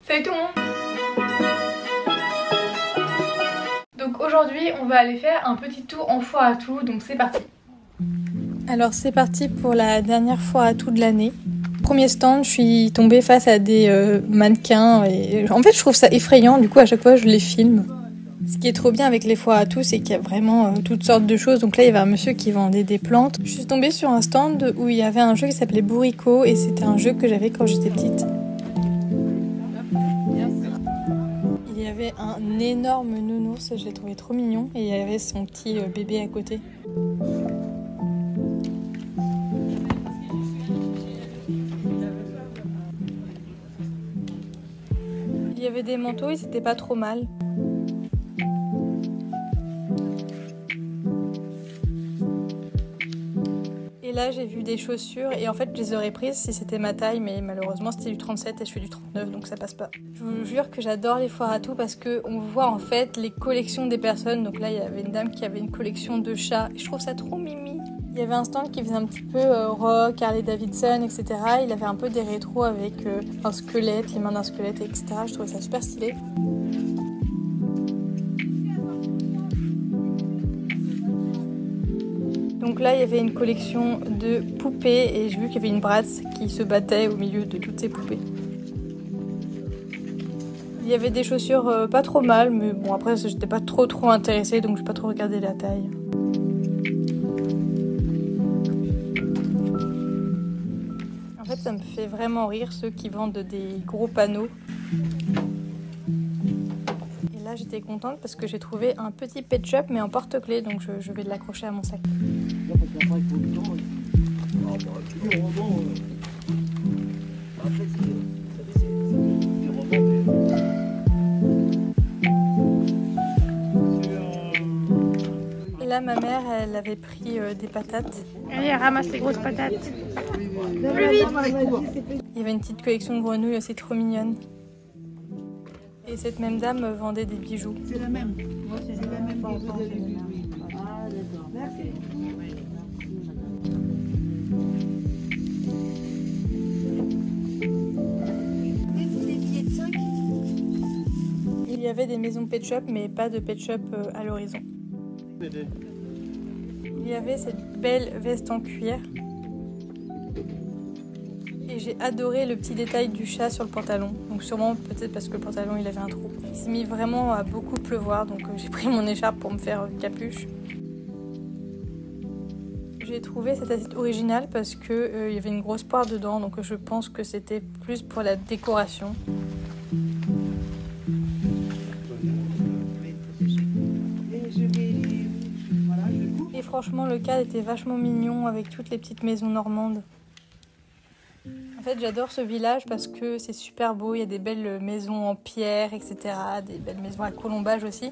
Salut tout le monde! Donc aujourd'hui on va aller faire un petit tour en foire à tout, donc c'est parti. Alors c'est parti pour la dernière foire à tout de l'année. Premier stand, je suis tombée face à des mannequins et en fait je trouve ça effrayant, du coup à chaque fois je les filme. Ce qui est trop bien avec les foires à tout, c'est qu'il y a vraiment toutes sortes de choses. Donc là, il y avait un monsieur qui vendait des plantes. Je suis tombée sur un stand où il y avait un jeu qui s'appelait Bourricot et c'était un jeu que j'avais quand j'étais petite. Il y avait un énorme nounours, je l'ai trouvé trop mignon, et il y avait son petit bébé à côté. Il y avait des manteaux, ils étaient pas trop mal. Et là j'ai vu des chaussures et en fait je les aurais prises si c'était ma taille, mais malheureusement c'était du 37 et je fais du 39 donc ça passe pas. Je vous jure que j'adore les foires à tout parce qu'on voit en fait les collections des personnes. Donc là il y avait une dame qui avait une collection de chats et je trouve ça trop mimi. Il y avait un stand qui faisait un petit peu rock, Harley Davidson, etc. Il avait un peu des rétros avec un squelette, les mains d'un squelette, etc. Je trouvais ça super stylé. Donc là il y avait une collection de poupées et j'ai vu qu'il y avait une Bratz qui se battait au milieu de toutes ces poupées. Il y avait des chaussures pas trop mal, mais bon après j'étais pas trop intéressée donc j'ai pas trop regardé la taille. En fait ça me fait vraiment rire ceux qui vendent des gros panneaux. Et là j'étais contente parce que j'ai trouvé un petit pet shop mais en porte-clés, donc je vais l'accrocher à mon sac. Là ma mère elle avait pris des patates. Allez, ramasse les grosses patates. Plus vite. Il y avait une petite collection de grenouilles aussi trop mignonne. Et cette même dame vendait des bijoux. C'est la même. Moi c'est la même. Ah d'accord. Merci. Il y avait des maisons pet shop mais pas de pet shop à l'horizon. Il y avait cette belle veste en cuir. Et j'ai adoré le petit détail du chat sur le pantalon. Donc sûrement peut-être parce que le pantalon il avait un trou. Il s'est mis vraiment à beaucoup pleuvoir donc j'ai pris mon écharpe pour me faire capuche. J'ai trouvé cette assiette originale parce que il y avait une grosse poire dedans, donc je pense que c'était plus pour la décoration. Et franchement le cadre était vachement mignon avec toutes les petites maisons normandes. En fait j'adore ce village parce que c'est super beau, il y a des belles maisons en pierre, etc. Des belles maisons à colombage aussi.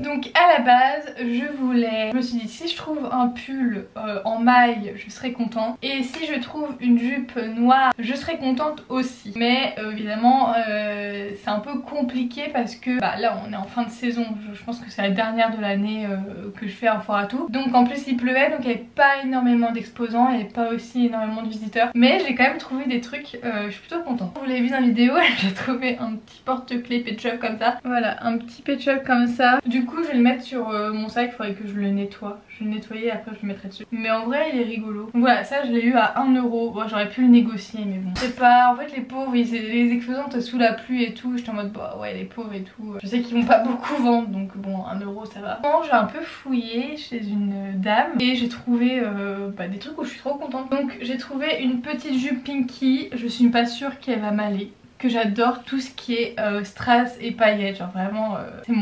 Donc à la base je me suis dit si je trouve un pull en maille je serais contente, et si je trouve une jupe noire je serais contente aussi, mais évidemment c'est un peu compliqué parce que là on est en fin de saison, je pense que c'est la dernière de l'année que je fais en foire à tout, donc en plus il pleuvait donc il n'y avait pas énormément d'exposants et pas aussi énormément de visiteurs, mais j'ai quand même trouvé des trucs, je suis plutôt contente. Vous l'avez vu dans la vidéo, j'ai trouvé un petit porte-clés pet shop comme ça, voilà un petit pet shop comme ça. Du coup je vais le mettre sur mon sac, il faudrait que je le nettoie. Je vais le nettoyer et après je le mettrai dessus. Mais en vrai il est rigolo. Donc voilà, ça je l'ai eu à 1 €. Bon, j'aurais pu le négocier mais bon. Je sais pas, en fait les pauvres, les exposantes sous la pluie et tout. J'étais en mode bah ouais les pauvres et tout. Je sais qu'ils vont pas beaucoup vendre donc bon 1 € ça va. Bon, j'ai un peu fouillé chez une dame et j'ai trouvé des trucs où je suis trop contente. Donc j'ai trouvé une petite jupe Pinky. Je suis pas sûre qu'elle va m'aller. Que j'adore tout ce qui est strass et paillettes, genre vraiment c'est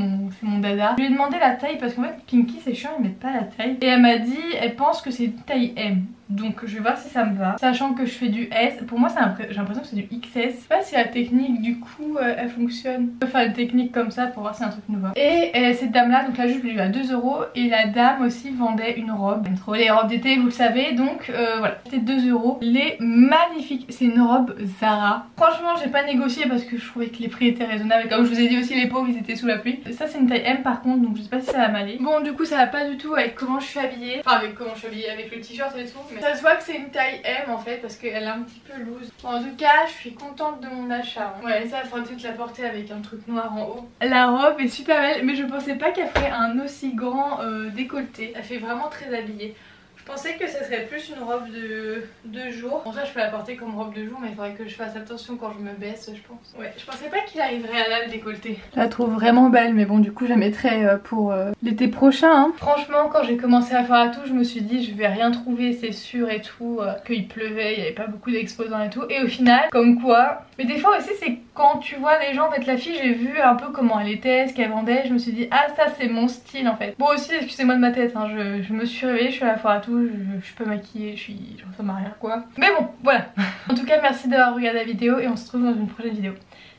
mon dada. Je lui ai demandé la taille parce qu'en fait Pinky c'est chiant, ils mettent pas la taille, et elle m'a dit elle pense que c'est une taille M. Donc je vais voir si ça me va. Sachant que je fais du S. Pour moi j'ai l'impression que c'est du XS. Je sais pas si la technique du coup elle fonctionne. Je peux faire une technique comme ça pour voir si un truc nous va. Et cette dame là, donc la jupe je l'ai eu à 2 €. Et la dame aussi vendait une robe. J'aime trop les robes d'été, vous le savez. Donc voilà, c'était 2 €. Elle est magnifique. C'est une robe Zara. Franchement j'ai pas négocié parce que je trouvais que les prix étaient raisonnables. Et comme je vous ai dit aussi, les pauvres ils étaient sous la pluie. Ça c'est une taille M par contre, donc je sais pas si ça va m'aller. Bon du coup ça va pas du tout avec comment je suis habillée. Enfin avec comment je suis habillée, avec le t-shirt et tout. Mais ça se voit que c'est une taille M en fait parce qu'elle est un petit peu loose. Bon, en tout cas je suis contente de mon achat. Ouais, ça il faudrait peut-être la porter avec un truc noir en haut. La robe est super belle mais je pensais pas qu'elle ferait un aussi grand décolleté. Elle fait vraiment très habillée. Je pensais que ça serait plus une robe de jour. Bon ça je peux la porter comme robe de jour mais il faudrait que je fasse attention quand je me baisse je pense. Ouais, je pensais pas qu'il arriverait à là le décolleté. Je la trouve vraiment belle mais bon du coup je la mettrai pour l'été prochain hein. Franchement quand j'ai commencé à faire la touche je me suis dit je vais rien trouver c'est sûr et tout. Qu'il pleuvait, il n'y avait pas beaucoup d'exposants et tout. Et au final comme quoi. Mais des fois aussi c'est quand tu vois les gens en fait la fille j'ai vu un peu comment elle était, ce qu'elle vendait. Je me suis dit ah ça c'est mon style en fait. Bon aussi excusez-moi de ma tête hein, je me suis réveillée, je suis à la foire à tout. Je suis pas maquillée, je ressemble à rien quoi. Mais bon, voilà. En tout cas, merci d'avoir regardé la vidéo et on se retrouve dans une prochaine vidéo.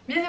Bisous!